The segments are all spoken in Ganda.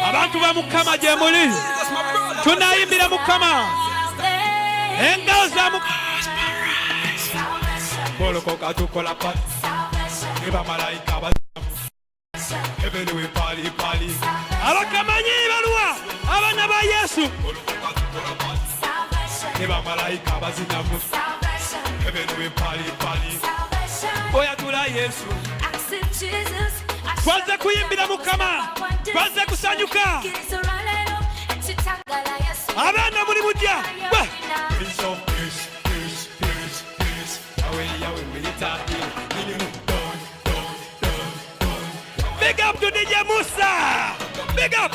Abantu ba Mukama gye muli tunayimbira Mukama engalo za Bolokoka tukola pati eba malayika Heaven we pali abakamanyi baluwa abana ba Yesu eba malayika bazinamu Heaven we pali oya tula Yesu twaze kuyimbira Mukama twaze kusanyuka abana muri mujja Big up to DJ Musa. Big up.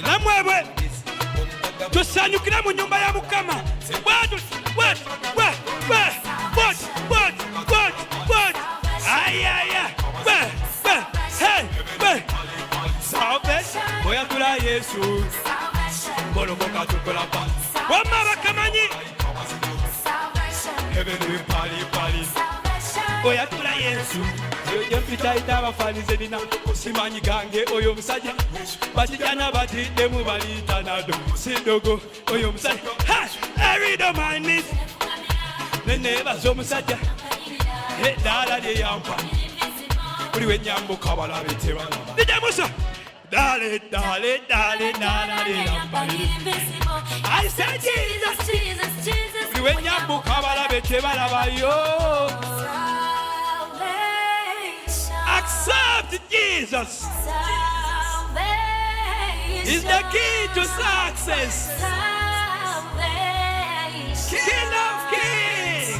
Namwebwe. Tusanyukira mu nyumba ya Mukama. What? Ay. Hey. Salvation. Oya tula Yesu. Bolokoka tukola pa. Wama bakamanyi. Heaven we pali. Oya tula Yesu. Yo mpita abafanize nina simanyi gange oyo musajja batijana batidde mu balitana do sidogo oyo musajja I read the mind me nene bazo musajja dala lye yampa buli wenyambuka balabe tebalaba DJ Musa dale lye yampa I said Jesus buli wenyambuka balabe tebalaba yo Accept Jesus. Is the key to success. King of Kings.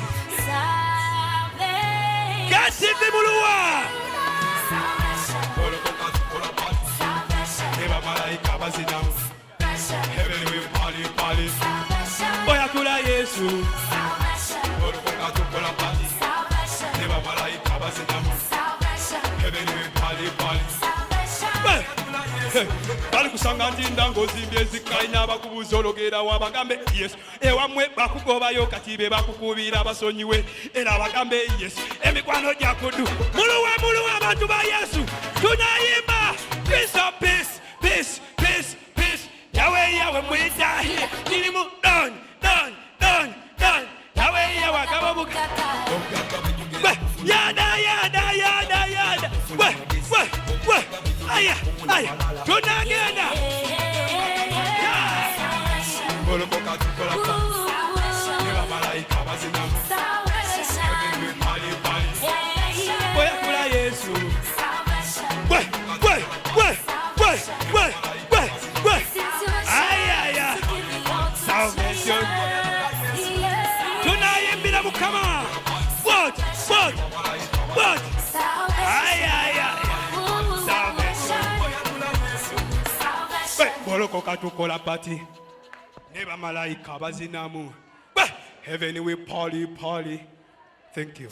Kati Mulua. Heaven we pali. Oya kula Yesu. Bali kusanga ndinda ngozimbye zikaina abakubuza ologera wabagambe Yesu ewamwe bakugobayo kati be bakukubira abasonyiwe era bagambe Yesu emikwano gyakudu muluwa abantu ba Yesu tunayimba peace yawe mwitahi nilimu don yawe akababuka yada aya tunagenda bolokoka tukola pa eba malayika bazinamu oya kula Yesu aya salvation tunayimbira Mukama what aya bolokoka tukola pati eba malayika bazinamu Heaven we pali. Thank you.